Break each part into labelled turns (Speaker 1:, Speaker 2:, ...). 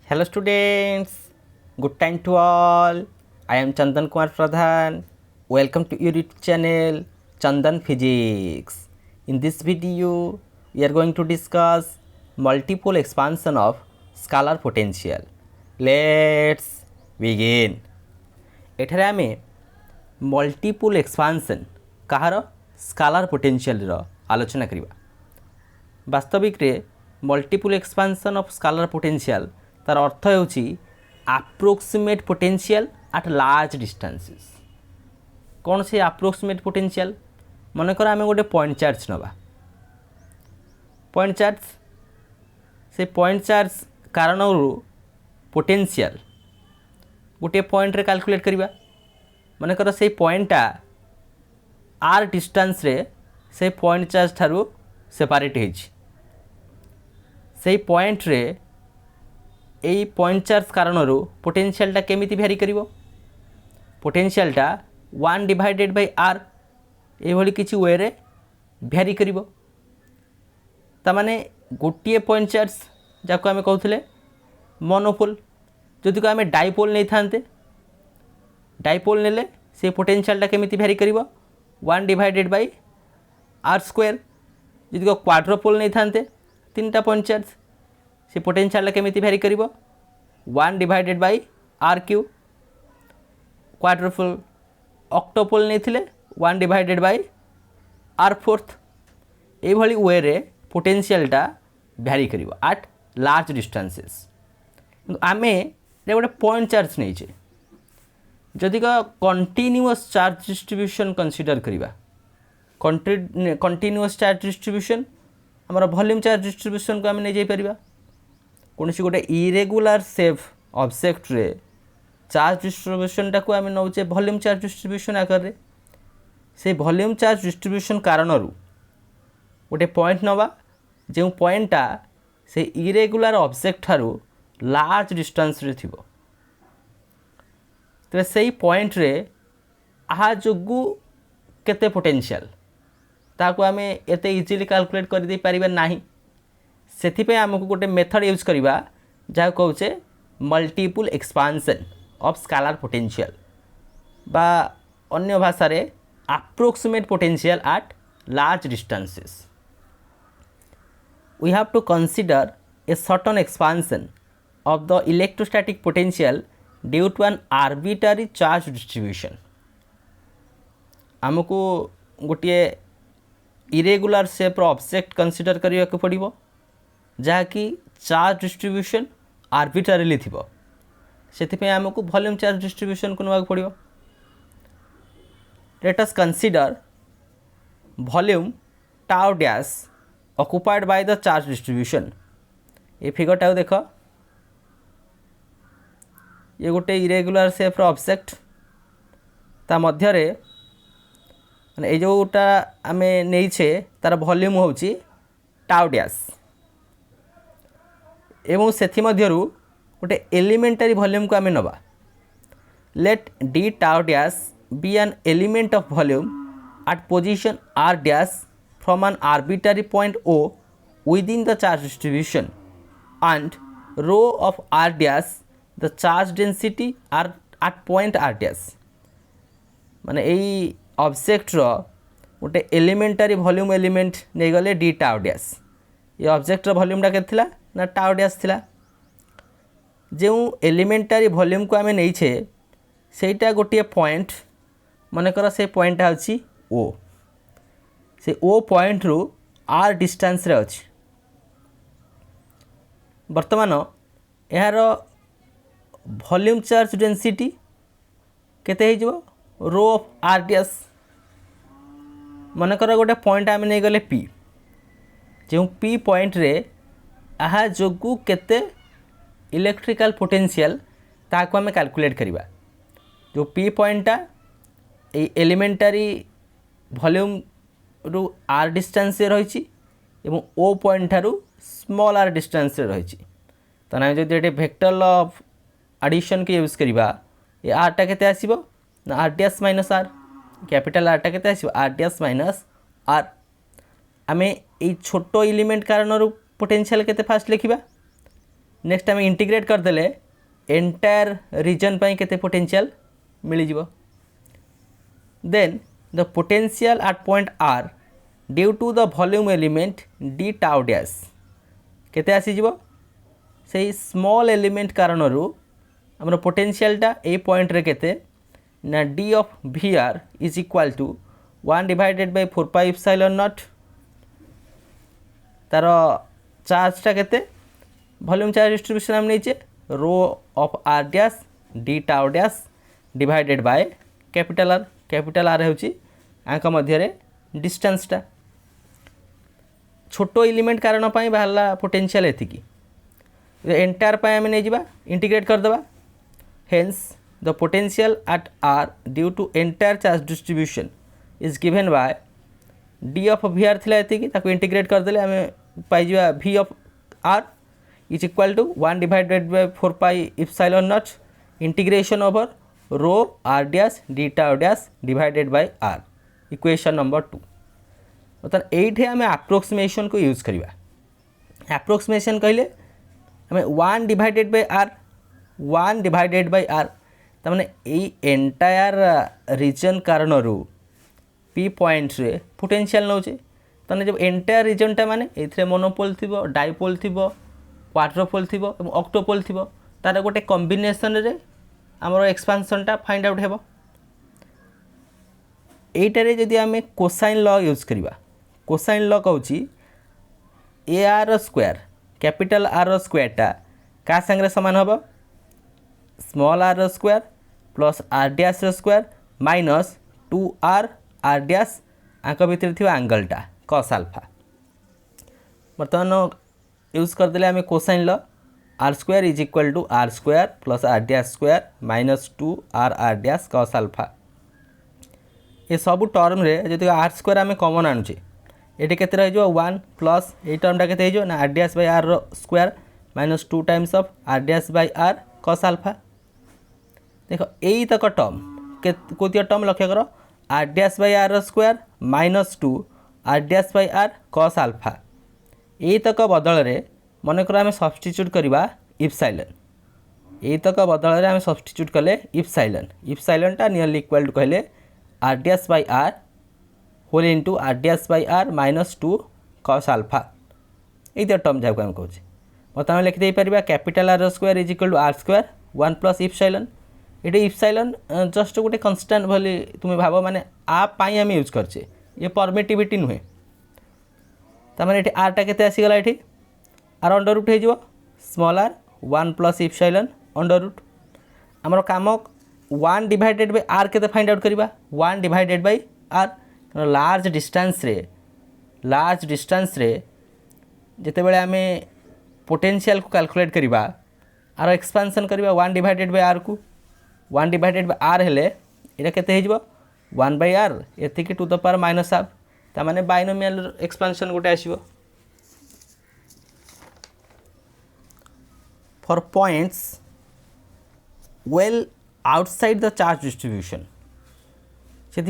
Speaker 1: Hello students, good time to all. I am Chandan Kumar Pradhan. Welcome to your YouTube channel Chandan Physics. In this video, we are going to discuss multiple expansion of scalar potential. Let's begin. एठारे आमे multiple expansion कहार स्कालार potential रो आलोचना करिबा। वास्तविक रे multiple expansion of स्कालार potential तार अर्थ होउची approximate potential at large distances. कौन से अप्रोक्सीमेट पोटेंशियल? मन कर आमे गोटे पॉइंट चार्ज नबा। पॉइंट चार्ज से पॉइंट चार्ज कारण पोटेंशियल गोटे पॉइंट रे कैलकुलेट करिबा। मन कर से पॉइंटा आर डिस्टेंस रे से पॉइंट चार्ज ठारू सेपरेट होइछि। से पॉइंट रे एई पॉइंट चार्ज कारणरू पोटेंशियलटा केमिति भ्यारी करिवो? पोटेंशियलटा 1 डिवाइडेड बाय आर ए भली किछि वे रे भ्यारी करिवो। ता माने गोटिए पॉइंट चार्ज जाको आमे कहउथले मोनोपोल, जदि को आमे डाइपोल नै थांते, डाइपोल नेले से पोटेंशियलटा केमिति भ्यारी करिवो? 1 डिवाइडेड बाय आर स्क्वायर। जदि को क्वाड्रोपोल नै थांते, तीनटा पॉइंट चार्ज, से पोटेंशियल केमिति भ्यारी करिवो? 1 divided by r cube. Quadrupole octupole नहीं थिले 1 डिवाइडेड बाय आर फोर्थ। ए भली वे रे पोटेंशियलटा भ्यारी करिवो एट लार्ज डिस्टेंसेस। आमे गोटे पॉइंट चार्ज नहीं छे, जदि का कंटिन्यूअस चार्ज डिस्ट्रीब्यूशन कंसीडर करिबा। कंटिन्यूअस चार्ज डिस्ट्रीब्यूशन हमर वॉल्यूम चार्ज डिस्ट्रीब्यूशन को आमे नै जाई परिबा। कौन सी गोटे इरेगुलर शेप ऑब्जेक्ट रे चार्ज डिस्ट्रीब्यूशन टाको आमे नौचे वॉल्यूम चार्ज डिस्ट्रीब्यूशन आकार रे। से वॉल्यूम चार्ज डिस्ट्रीब्यूशन कारणरू गोटे पॉइंट नवा, जो पॉइंटा से इरेगुलर ऑब्जेक्ट ठारू लार्ज डिस्टेंस रे थिबो। तो सही पॉइंट रे आहा जोगु केते पोटेंशियल ताको आमे एते इजीली कैलकुलेट कर दे परिबा नाही। सेथिपे आमको गोटे मेथड यूज करिबा जा कहउचे multipole expansion of scalar potential बा अन्य भाषा रे approximate potential at large distances. We have to consider a certain expansion of the electrostatic potential due to an arbitrary charge distribution. आमको गोटे इरेगुलर शेप ऑब्जेक्ट कंसीडर करिया को पड़िबो जहाँकि charge distribution आर्बिट्रारीली थिबो। सेथिपे आमको वॉल्यूम चार्ज डिस्ट्रीब्यूशन को नवा पड़िबो। Let us consider volume tau dash occupied by the charge distribution. ये फिगरटा देख, ये गोटे इरेगुलर शेप ऑब्जेक्ट ता मध्य रे माने ए जोटा आमे नेइछे तार वॉल्यूम होउची टाउ डैश एवं सेथि मध्यरु गोटे एलिमेंटरी वॉल्यूम को आमे नबा। Let D tau dash be an element of volume at position r dash from an arbitrary point O within the charge distribution and rho of are dash the charge density r at point r dash. माने एई object रो गोटे elementary volume element नहीं गले D tau dash. ये object रो वॉल्यूमटा केते थिला ना tau dash थिला। जो एलिमेंटरी वॉल्यूम को आमे नहीं छे सेटा गोटे पॉइंट मन कर से पॉइंट अछि ओ। से ओ पॉइंट रु आर डिस्टेंस रे अछि। वर्तमान यार वॉल्यूम चार्ज डेंसिटी केते हे जो रो ऑफ आर डैश। मन कर गोटे पॉइंट आमे नहीं गले पी, जो पी पॉइंट रे आहा जोगु केते इलेक्ट्रिकल पोटेंशियल ताको आमे कैलकुलेट करिबा। जो पी पॉइंटा ए एलिमेंटरी वॉल्यूम रु आर डिस्टेंस रे रहिछि एवं ओ पॉइंट थारु स्मॉल आर डिस्टेंस रे रहिछि। तना जदि एटे वेक्टर लॉ ऑफ एडिशन के यूज करिबा, ए आर टा केते आसीबो ना are dash minus r. Capital r टा केते आसीबो आर डैश माइनस आर। आमे ए छोटो एलिमेंट कारण पोटेंशियल केते फास्ट लिखिबा नेक्स्ट आम इंटीग्रेट करदेले एंटायर रीजन पाई केते पोटेंशियल मिल जिवो। Then the potential at point r due to the volume element D tau dash केते आसीजिवो से स्मॉल एलिमेंट कारण आमर पोटेंशियलटा ए पॉइंट रे केते ना D of we R is equal to 1 divided by 4 pi epsilon naught तार चार्जटा केते वॉल्यूम चार्ज डिस्ट्रीब्यूशन हम नीचे rho of are dash D tau dash divided by capital R होची आंक मध्य डिस्टेंसटा छोटो एलिमेंट कारण पाई बाहरला पोटेंशियल एतिकी एंटायर पाई आम नहीं जावा इंटीग्रेट करदेबा hence the potential at r due to entire charge distribution is given by d of we r थिला एतिकी ताको इंटीग्रेट करदेले आम पाई v of r is equal to 1 divided by 4 pi epsilon naught integration over rho r dash D tau dash divided by r equation number 2। बर्तमान ये आम आप्रोक्सीमेशन को यूज करवा। आप्रोक्सीमेशन कहले आम 1 डिवाइडेड बाय आर तमाने यही एंटायर रीजन कारण पी पॉइंट रे पोटेंशियल नौचे तने जब एंटायर रीजनटा माने ए मोनोपोल थी डाइपोल थी क्वाड्रोपोल थी ऑक्टोपोल थी तार गोटे कॉम्बिनेशन रे आमर एक्सपांशनटा फाइंड आउट हेबो। एटारे जदि आम कोसाइन लॉ यूज करवा कोसाइन लॉ कहूँ ए आर स्क्वायर कैपिटल आर स्क्वायरटा क्या सांगे सामान हम small r square plus are dash square minus 2r r dash आंक भितर थी एंगलटा कॉस अल्फा। बर्तमान यूज करदे आम cosine law r square is equal to r square plus are dash square minus 2r r dash cos alpha. ये सब term रे जदि आर स्क्वायर आम कॉमन आणुचे ये केते रह जो 1 प्लस ये टर्मटा केते हो ना are dash by R square minus 2 times of are dash by R cos alpha. देखो यही तक टर्म कोतिया टर्म लक्ष्य कर R dash by R square minus 2 R dash by R cos alpha यही तक बदल रे मनकर आम सब्स्टिट्यूट करवा इप्सिलॉन यही तक बदल रे आम सब्स्टिट्यूट कले इप्सिलॉनटा नियरली इक्वल टू कहले r dash by are whole into r dash by r minus 2 cos alpha ये टर्म जहाँ आम कहे बर्तमान लिखिदे पार capital r square is equal to r square 1 plus epsilon ये इप्सिलॉन जस्ट गोटे कन्स्टांट भली तुम्हें भाव माने आप आम यूज करचे ये परमिटिविटी नुहे तमें ये आरटा केते आसीगला ये आर अंडर रूट हो small are 1 plus epsilon under root आमर काम 1 डिवाइडेड बाय आर केते फाइंड आउट करवा 1 divided by R large distance रे जिते बड़े आम पोटेंशियल को कैलकुलेट करवा आर एक्सपांशन करवा 1 डिवाइडेड बाय आर को 1 डिवाइडेड बाय आर हेले ये केते हो 1 बाय आर एति to the power minus half तामाने बाइनोमियल एक्सपांशन गोटे आसीबो। For points well outside the charge distribution से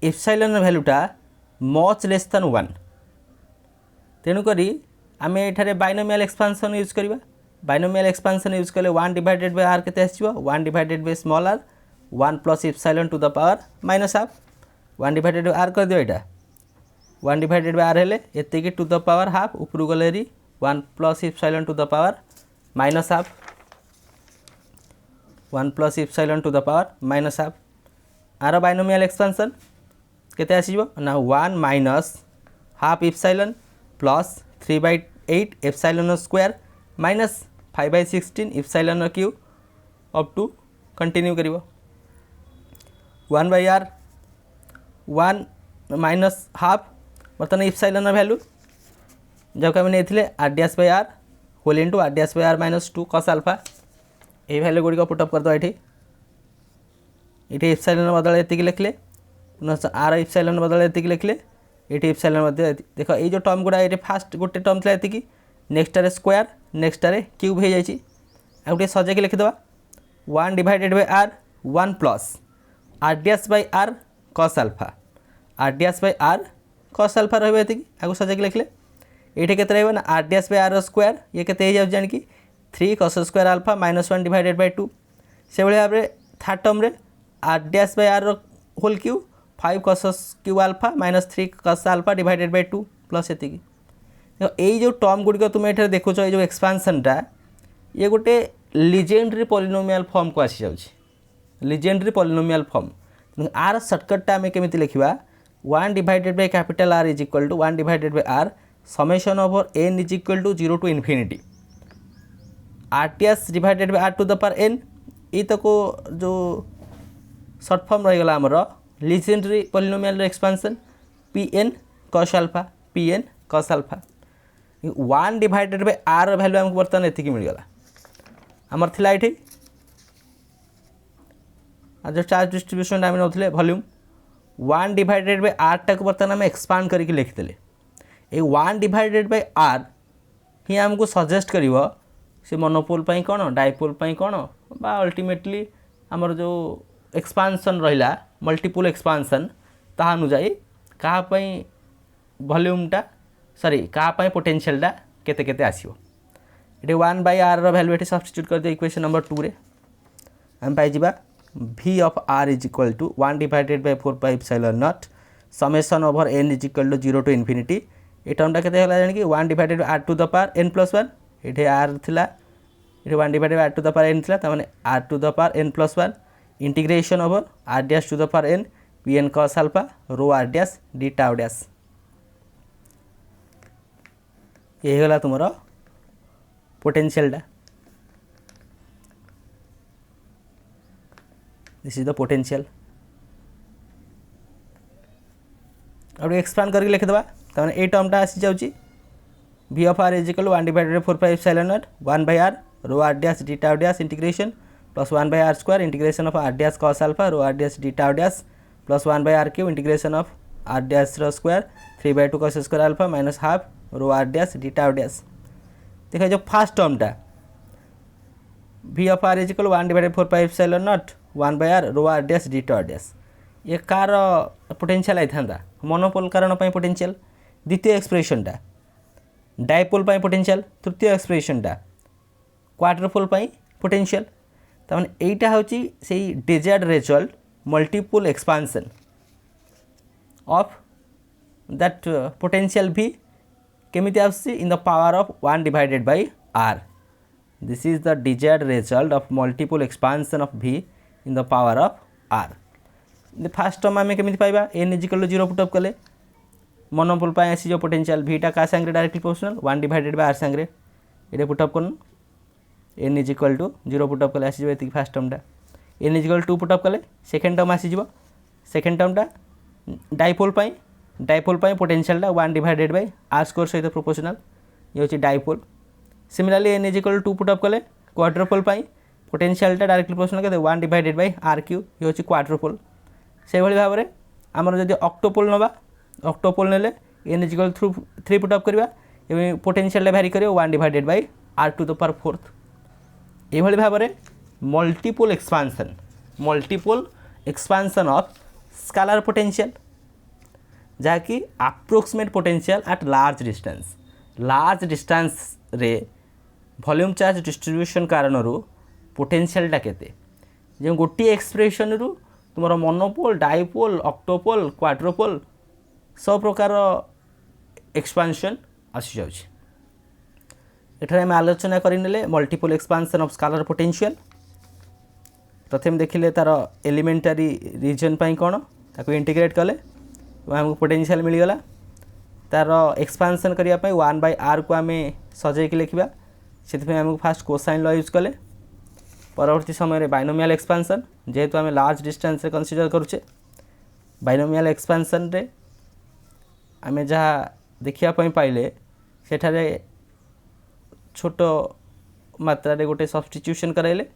Speaker 1: एप्सिलॉन वैल्यूटा मच लेस देन 1 तेणुक आम ये बाइनोमियल एक्सपांशन यूज करवा बाइनोमियल एक्सपांशन यूज कले 1 डिवाइडेड बाय आर केते आसीबो 1 divided by small are 1 plus epsilon to the power minus half 1 divided by r कर दियो एटा 1 डिवाइडेड बाय आर हेले एतिकी टू द पावर हाफ ऊपर गले 1 plus epsilon to the power minus half 1 plus epsilon to the power minus half आर binomial expansion केते आसीबो ना 1 minus half epsilon plus 3/8 epsilon square minus 5/16 epsilon cube up to continue करिवो 1 by are 1 minus half बर्तमान epsilon value जब आम नहीं r dash by are whole into r dash by r minus 2 cos alpha ये value गुड़िक put up करदे ये epsilon बदल ये लिखले आर इप्सिलॉन बदल ये लिखले ये इप्सिलॉन देख ये जो टर्म गुड़ा ये फास्ट गोटे टर्म था ये नेक्स्ट रे स्क्वायर नेक्स्ट रे क्यूब हो जाए गोटे सजेक लिखिदे 1 divided by are 1 plus are dash by R cos alpha R dash by R cos alpha रही आगे सजेक लिखले ये केते रहा ना are dash by R square ये केते हो जाए जानिकी 3 cos square alpha minus 1 divided by 2 से भाई भाव में थर्ड टर्म रे R dash by are whole cube 5 cos cube alpha minus 3 cos alpha divided by 2 plus ये यही जो टर्म गुड़िक तुम ये देखुच ये एक्सपांसनटा ये गोटे लीजेंडरी पॉलिनोमियल फॉर्म को आसी जाउछि लीजेंडरी पॉलिनोमियल फॉर्म आर सर्टकटटा आम केमी लिखा 1 divided by capital R is equal to 1 divided by R summation over N is equal to 0 to infinity R T S divided by R to the power N ये तक जो short form रहीगला आमर Legendre polynomial expansion P N cos alpha P N cos alpha 1 divided by R value आमको बर्तमान एतिकी मिलगला आमर थिला एठी जो चार्ज डिस्ट्रीब्यूशन आम नौले वॉल्यूम 1 डिवाइडेड बाय आर टाक बर्तमान आम एक्सपांड करके लिखिले ये 1 डिवाइडेड बाय आर ही आमको सजेस्ट करिवो से मोनोपोल पाई कौन डाइपोल पाई कौन बा अल्टीमेटली आमर जो एक्सपांसन रहिला मल्टीपुल एक्सपांसन ता अनुजाई कहा पई वॉल्यूमटा सॉरी कहा पई पोटेंशियलटा केते केते आसीबो ये 1 बाय आर रो वैल्यू एठी सब्स्टिट्यूट कर दे इक्वेशन नंबर 2 रे हम पाई जिबा v of r is equal to 1 divided by 4 pi epsilon naught summation over n is equal to 0 to infinity ए टर्मटा केते होला जानि कि 1 divided by r to the power n plus 1 एठी r थिला एठी 1 divided by r to the power n थिला त माने r to the power n plus 1 integration over r dash to the power n pn cos alpha rho r dash d tau dash ये गला तुमरो पोटेंशियलटा this is the potential अब expand करके लिखिदबा तमाने ए टर्मटा आसी जाउची v of r is equal to 1 divided by 4 pi epsilon naught 1 by r rho r dash d tau dash integration plus 1 by r square integration of r dash cos alpha rho r dash d tau dash plus 1 by r cube integration of r dash rho square 3 by 2 cos square alpha minus half rho r dash d tau dash देखा जो first टर्मटा v of r is equal 1 divided 4 pi epsilon naught 1 by r rho r dash d tau dash ये कार potential आई था monopole कारण potential द्वितीय एक्सप्रेशनटा dipole potential तृतीय एक्सप्रेशनटा क्वाड्रुपोल पोटेंशियल तमाने एटा होची सेही desired result multiple expansion of that potential v केमिति आसी in the power of 1 divided by r this is the desired result of multiple expansion of v in the power of r first term आम केमिति पाइबा n is equal to 0 put up कले monopole पाई आसी जो potential vटा का संगे directly proportional 1 divided by r संगे एटा पुट अप करन n is equal to 0 put up कले आसी जो एति फर्स्ट टर्मटा n is equal to put up कले सेकंड टर्म आसी जो सेकंड टर्मटा डाइपोल पाई पोटेंशियलटा 1 डिवाइडेड बाय r स्क्वायर सहित प्रोपोर्शनल ये होची dipole similarly n is equal to put up कले क्वाड्रुपोल पाई पोटेंशियलटा डायरेक्टली प्रोपोर्शनल के 1 डिवाइडेड बाय r क्यूब ये होची क्वाड्रुपोल से भाई भाव में आमर जब ऑक्टोपोल नवा ऑक्टोपोल नेले n is equal to 3 put up करबा एवं पोटेंशियल वैरी करियो 1 divided by r to the power 4 ये भाव में multipole expansion of scalar potential जहाँकि approximate potential at large distance रे वॉल्यूम चार्ज डिस्ट्रीब्यूशन कारण पोटेंशियलटा केते जो गोटे एक्सप्रेशन रु तुम मोनोपोल डाइपोल ऑक्टोपोल क्वाड्रुपोल सब प्रकार एक्सपांशन आसी जाउछि एठारे हम आलोचना करिनेले multipole expansion of scalar potential प्रथम देखिले तार एलिमेंटरी रीजन पाई कोन ताको इंटीग्रेट कले हमको पोटेंशियल मिलगला तार एक्सपांसन करिया पाई 1 बाय r को आम सजाई के लिखा से हमको फास्ट कोसाइन लॉ यूज कले परवर्ती समय बाइनोमियल एक्सपांसन जेहेतु आम लार्ज डिस्टेंस रे कंसीडर करुचे बाइनोमियल एक्सपांसन रे आम जहाँ देखिया पाइले सेठारे छोट मात्रा रे गोटे सब्स्टिट्यूशन कराइले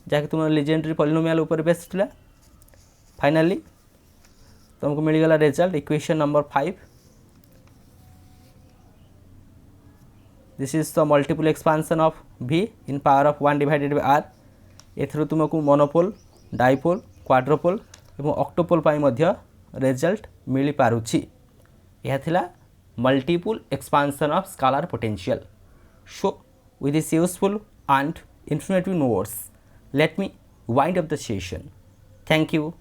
Speaker 1: जहाँकि तुम लीजेंडरी पॉलिनोमियल ऊपर बेस थिला फाइनली तुमको मिलगला result equation number 5 this is the multipole expansion of v in power of 1 divided by r एथरो तुमको मोनोपोल डाइपोल क्वाड्रुपोल एवं ऑक्टोपोल पाई मध्य रिजल्ट मिली पारुछि यह थिला multiple expansion of scalar potential so with this useful and informative notes, let me wind up the session. Thank you.